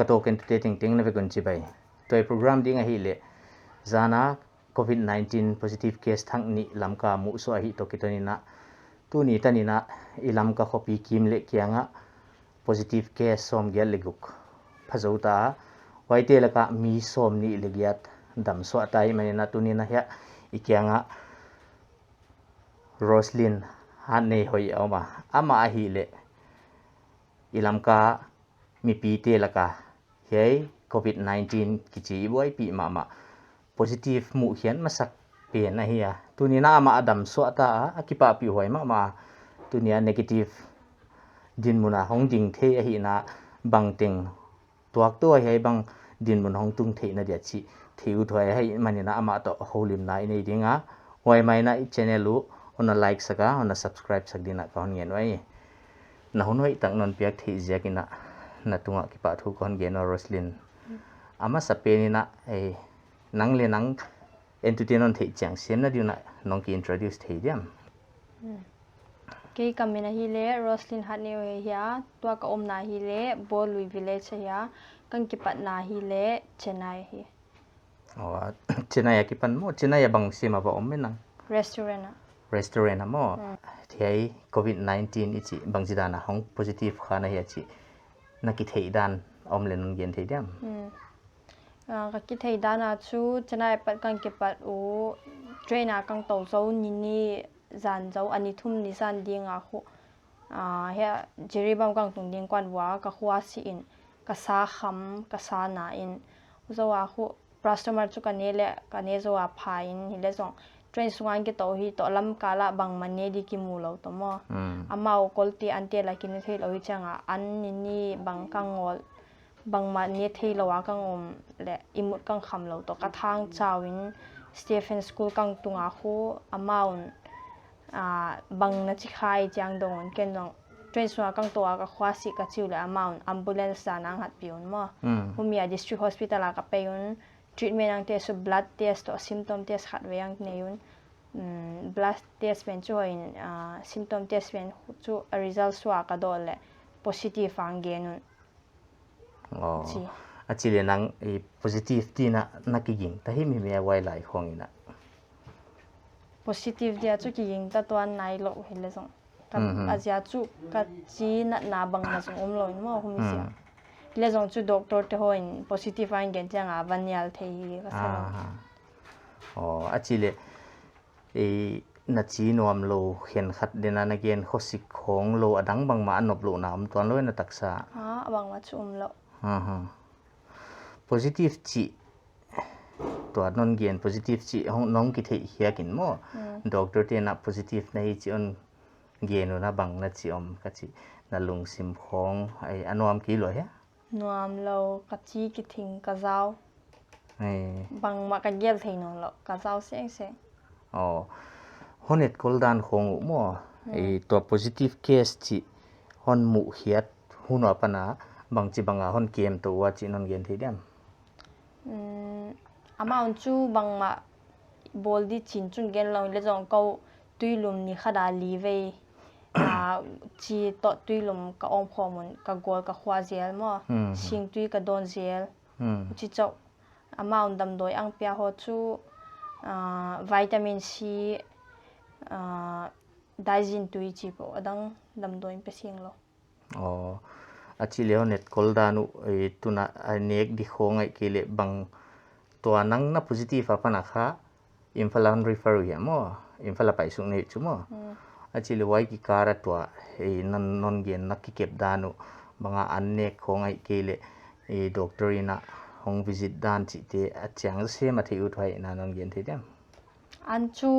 ka to ken te ting ting na ve kun chi bai toi program ding a hi le zana covid-19 positive case thang ni lam ka mu so a hi to kitoni na tu ni tani na ilam ka khopi kim le kyanga positive case som gel leguk phazota waite laka mi som ni legiat dam so atai mani na tuni na ya ikyanga Roslyn hane hoi ama a hi le ilam ka mi pi te laka hei covid-19 kichi boi pi ma positive mu hian masak pe na hi a tuni na ama adam so ata akipa pi hoi ma tunia negative din muna hong ding the a hi na bang ting tuak to hei bang din mun hong tung the na dia chi thiu thoi hei manina ama to holim na nei dinga hoi mai na channel lu ona like saka ona subscribe sak dina ka hon ngen wai na hon hoi tang non piak thi jakina na tunga ki pa thu kon gen Roslyn ama sapeni na e nang le nang entertainment thei chang sen na diuna nong ki introduce thei diam ke kamena hi le Roslyn hane we ya tua ka om na hi le Bolui village ya kan ki pat na hi le Chennai hi Chennai ki pan mo Chennai bang sima ba om menang restaurant mo thei covid-19 ichi bangjidana hong positive khana hi chi na ki thei dan om le nun gen thei diam ka ki thei dana chu Chennai pat kan ki pat u trainer kang to zo ni zan zo ani thum ni san ding a khu he jeribam kang tung ding kwan wa ka khwa si in ka sa kham ka sa na in zo a khu customer chu ka ne zo a phain hi le zong train sungan ki to hi to lam kala bang mane di ki mu lo to mo amao kolti ante la kin thei lo hi changa an ni bang kangol bang ma ne thei lo wa kang le imut kang kham lo to ka thang chawin Stephen school kang tunga khu amount bang na chi khai chang dong ken dong train sunga kang to ka khwasi ka chiu le amount ambulance sa nang hat pion mo humia district hospital ka payun treatment ang test blood test to symptom test khat we ang neun blood test pen chu in symptom test pen chu result swa ka dole positive ang genun achile nang positive tina nakiging tahi mi me wai lai khongina positive dia chu ki ying ta tuan nai lo hele song ta azia chu ka chi na bang na song lo mo humi sia le zong chu doctor te hoin positive ang gen changa vanyal thei ka sa achile na chi nom lo khen khat dena na gen khosik khong lo adang bang ma anop lo nam tuan lo na taksa bang ma chu lo positive chi to non gen positive chi hong nong ki thei hiakin mo doctor te na positive nei chi on genu na bang na chi om ka chi na lung sim khong ai anom ki lo he nuam lo ka chi ki thing ka zau bang ma ka gel thei no lo ka zau seng seng honet koldan khong mo to positive case chi hon mu hiat huno pana bang chi banga hon kem to wa chi non gen thei diam amount chu bang ma bol di chin chung gen lo le jong ko tuilum ni khada li ve chi to tuilum ka om khomun ka gol ka khwa zel mo sing tui ka don zel chi chau amount dam doi ang pya ho chu vitamin C dajin tui chi po adang dam doi pe sing lo achile honet koldanu tuna nek di khongai kele bang to nang na positive apana kha imfalan refer ya mo imfala pai sung nei chumo achile wai ki kara to nan non gen nakki kep danu banga anne khongai kele doctorina hong visit dan chi te achang se ma thei uthai na non gen thei dem an chu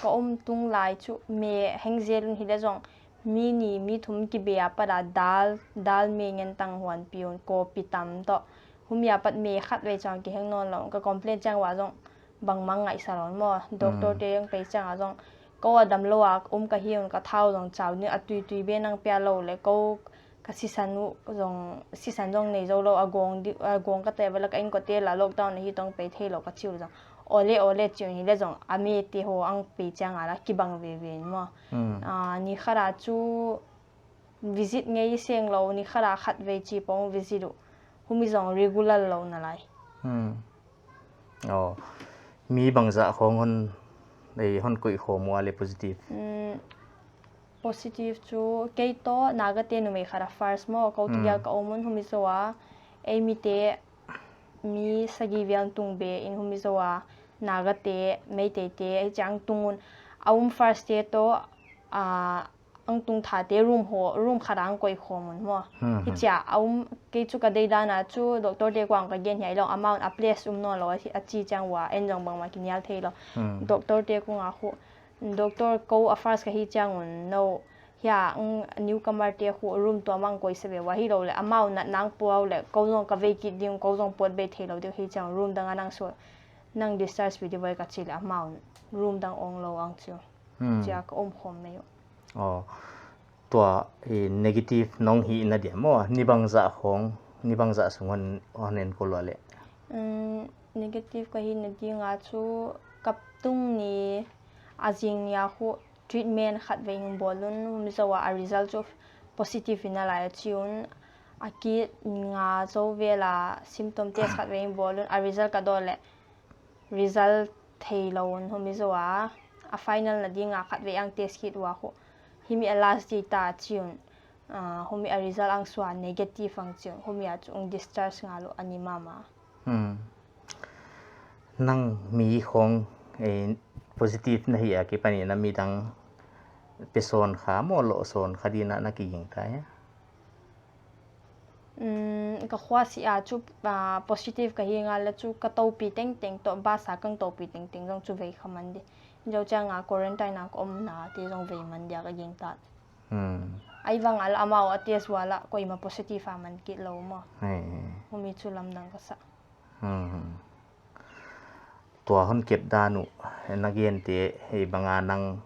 ko tung lai chu me hengzel hi le jong mi thum ki be apa dal me ngen tang hwan pion ko pitam to humia pat me khat we chang ki heng non lo ka complain chang wa jong bang mang ngai salon mo doctor te yang pe chang a jong ko adam lo a ka hiun ka thau jong chaw ni atui be nang pya lo le ko ka sisanu jong nei zo lo agong ka te bala ka in ko te la lockdown hi tong pe thei lo ka chiu jong ole chu hi le jong ami te ho ang pe chang ala ki bang ve mo ni khara chu visit ngay siang lo ni khara khat ve chi pong visit du humi zong regular lo na lai mi bang za khong hon ei hon koi kho mo ale positive positive chu ke to naga te nu me khara first mo ko tia ka omun humi zowa ei mi te mi sagi viang tung be in humi zowa naga te mei te ai chang tungun first te to ang tung tha te room kharang koi khomun mo hi cha ke chu ka dei dana chu doctor te kwang ka gen hi lo amount a place no lo hi a chi chang wa en jong bang ma kinyal thei lo doctor te ko nga khu doctor ko a first ka hi chang un no ya newcomer te khu room to mang koi se be wa hi lo le amount na nang po le ko no ka ve ki ding ko jong pot be thei lo de hi chang room dang anang so nang discharge bi de vai ka chi le amount room dang ong lo ang chu cha ka khom me yo tua negative nong hi na dia mo ni bang za sungon onen ko lo le negative ka hi na di nga chu kap tung ni ajing ya khu treatment khat ve ng bolun mi zawa a result of positive ina la chiun aki nga zo vela symptom test khat ve ng bolun a result ka dole result thei lon humi zawa a final na di nga khat ve ang test kit wa khu himi a last data chiun humi a result ang swa negative ang chiun humi a chung discharge nga lo ani mama nang mi khong positive na hi ki pani na mi dang person kha mo lo son khadina na ki ging ta ya ka khwa si a chu positive ka hi nga la chu ka to pi teng to ba sa kang to pi teng jong chu ve khaman di jo chang a quarantine na ko na ti jong ve man dia ka ging ta ai wang al amao ates wala ko ima positive man ki lo mo humi chu lam dang ka sa tua hon kep danu nagien te hei banga nang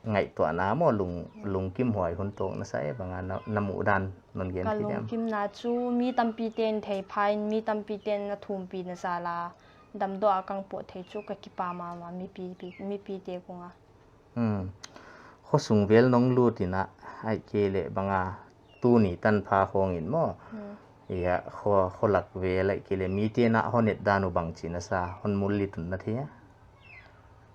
ngai to na mo lung kim hoi hon to na sai banga namu dan non gen ti lung kim na chu mi tampi ten thei phain mi tampi ten na thum pi na sala dam do akang po thei chu ka ki pa ma mi pi te ko nga kho sung vel nong lu ti na ai ke le banga tu ni tan pha khong in mo ya kho lak ve lai ke le mi te na honet danu bang chi na sa hon mul li tun na thia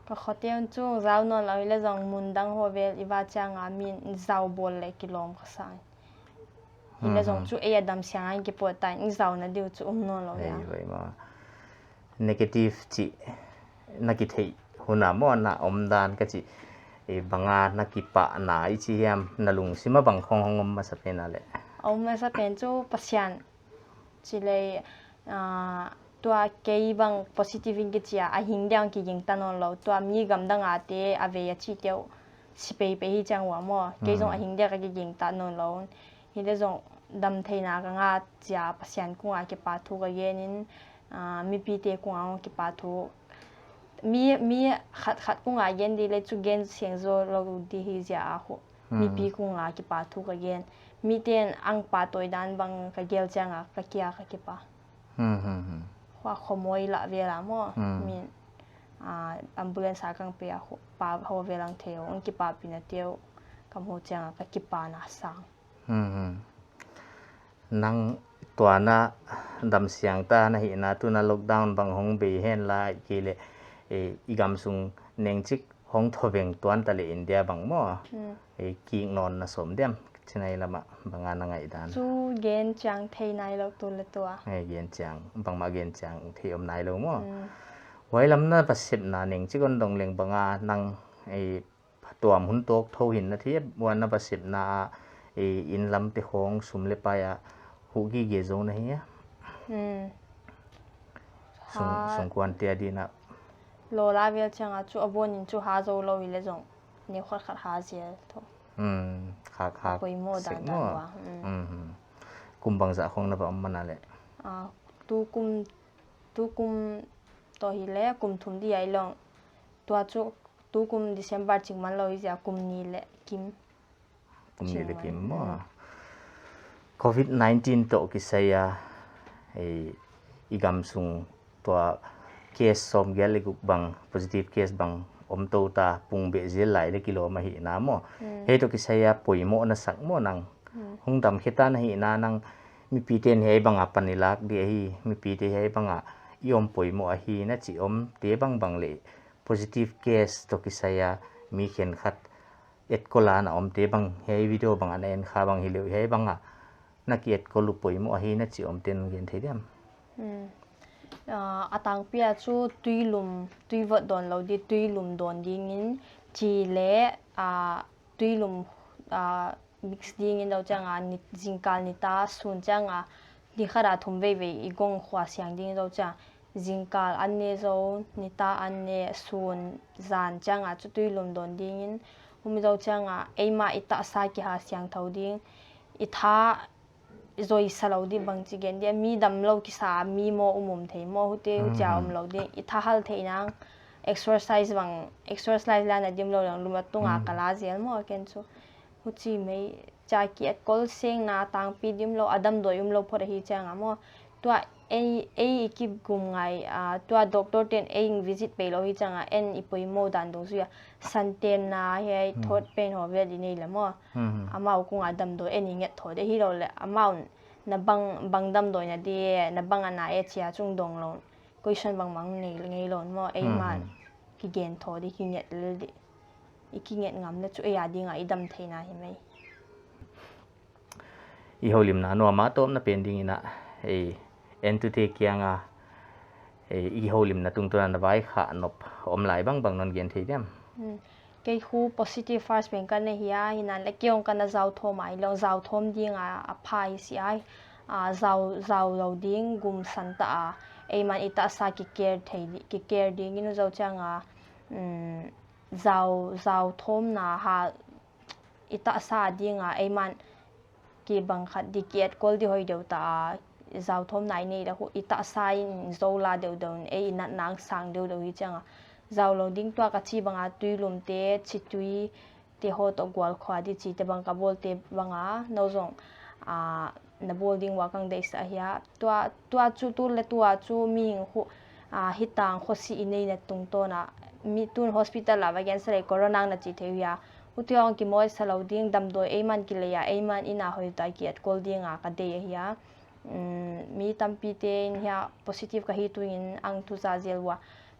ka khoten chu zau no la le jong mun dang ho vel iwa changa min zau bol le kilom kha sang ile jong chu e adam siang ki po ta in zau na diu chu no lo ya ai ma negative chi na ki thei huna mo na dan ka chi banga na ki pa na I chi yam na lung sima bang khong hong ma sa pe na le ma sa pen chu pasian chi le tua kei bang positive in kia a hing dang ki ging tanon lo tua mi gam dang a te a ve ya chi teu si pe hi chang wa mo ke jong a hing de ka ki ging tanon lo hi le jong dam thei na ka nga chia pasian ku a ki pa thu ga yenin mi pi te ku a ki pa thu mi khat ku nga yen di le chu gen siang zo lo di hi ja a ho mi pi ku nga ki pa thu ga gen mi ten ang pa toy dan bang ka gel chang a ka kia ka ki pa hoa khomoi la vela mo min ambulance akang pe a pa ho velang theo ang ki pa pina teo kam ho chang ka ki pa na sang nang tua na dam siang ta na hi na tu na lockdown bang hong be hen la ki le igam sung neng chik hong thoveng tuan ta le India bang mo ki non na som dem chinai lama banga na ngai dan chu gen chang thei nai lo tu le tua gen chang bang ma gen chang thei om nai lo mo wai lam na pasip na neng chikon dong leng banga nang tuam hun tok tho hin na thi wan na pasip na in lam te khong sum le pa ya hu gi ge zo na hi sung kwan te di na lo la vel chang a chu abon in chu ha zo lo wi le jong ne khot khat ha je tho kha koi mo dan wa kum bang za khong na ba man na le tu kum to hi le kum thum di ai long tua chu tu kum December ching man lo hi ja kum ni le kim mo COVID-19 to ki saya igam sung tua case som gel le bang positive case bang om to ta pung be zel lai le kilo ma hi na mo he to ki saya poi mo na sak mo nang hung dam khita na hi na nang mi pi ten hei banga panilak di hi mi pi te hei banga iom poimo a hi na chi om te bang le positive case to kisaya mi khen khat et kola na om te bang hei video bang an en kha bang hi le hei banga na ki et ko lu poimo a hi na chi om ten gen thei dem atang pia chu tui vot don lo di tui lum don ding in chi le tui lum mix ding in lo changa ni jingkal ni ta sun changa di khara thum ve ve igong khwa siang ding lo cha jingkal an ne zo ni ta an ne sun zan changa chu tui lum don ding in humi zo changa eima ita sa ki ha siang tho ding I tha rồi sau đi bằng chỉ gen dia mi đam lâu ki sa mi mo thấy mo hute hu cha lo đi I tha hal thei nang exercise la na dim lo lang luma tunga kala zel mo ken chu hu chi mai cha ki at kol seng na tang pi dim lo adam do lo phor hi changa mo tua ei ki gum ngai tua doctor ten ei visit pe lo hi changa en ipoi mo dan dong suya santen na he thot pen ho ve di nei la mo amao kung adam do eni nget tho de hi lo le amao na bang dam do na di na bang ana e chia chung dong lo question bang mang nei ngei lon mo ei man ki gen tho di ki nget le di iki nget ngam le chu e ya di nga idam theina hi mai I holim na no ma tom na pending ina e entu te kianga I holim na tung tuan na bai kha nop om lai bang non gen thei dem cái khu positive first bank kan hiya hinan le kyong kan zau thom ai lo zau thom ding a phai si ai zau lo ding gum san ta e man ita sa ki care ding inu zau changa zau thom na ha ita sa ding a e man ki bang khat di kiet kol di hoi deu ta zau thom nai nei da hu ita sa in zo la deu deu e nat nang sang deu deu hi changa zau lo ding tua ka chi banga tui lum te chi tui te ho to gwal khwa di chi te bang ka bol te banga no zong na bol ding wa kang dei sa hia tua chu tu le tua chu mi hing hu hitang khosi inei na tung to na mi tun hospital la gen sare corona na chi the ya utiong ki moi salo ding dam do eiman ki le ya eiman ina hoi ta ki at kol ding ka de hia mi tampi te in hia positive ka hi tu in ang tu za zelwa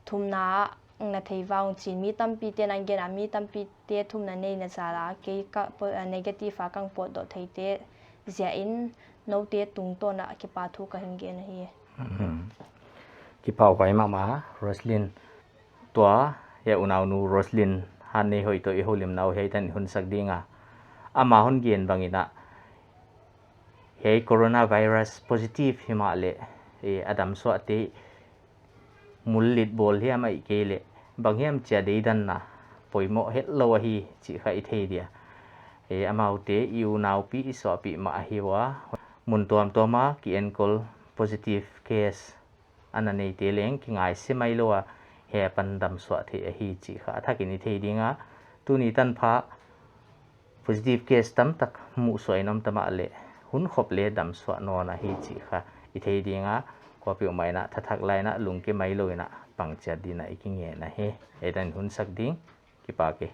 thumna na thei waung chin mi tampi te nang gena mi tampi te thum na nei na sala ke ka negative a kang po do thei te zia in no te tung to na ke pa thu ka hinge na hi ki pau kai ma Roslyn tua ya unau nu Roslyn han nei hoi to I holim nau hei tan hun sak dinga ama hon gen bangina hei coronavirus positive himale adam so ate mulit bol hiam ai kele banghiam cha dei dan na poimo het lo hi chi kha I thei dia amau te iu nau pi so pi ma hi wa mun tom toma ki enkol positive case ananei te leng ki ngai se mai lo he pandam so the hi chi kha thakini thei dinga tuni tan pha positive case tam tak mu soinom tama le hun khop le dam so no na hi chi kha I thei dinga ko pi mai na thathak lai na lung ke mai loina pangcha dina ikinge na he edan hun sak ding ki pa ke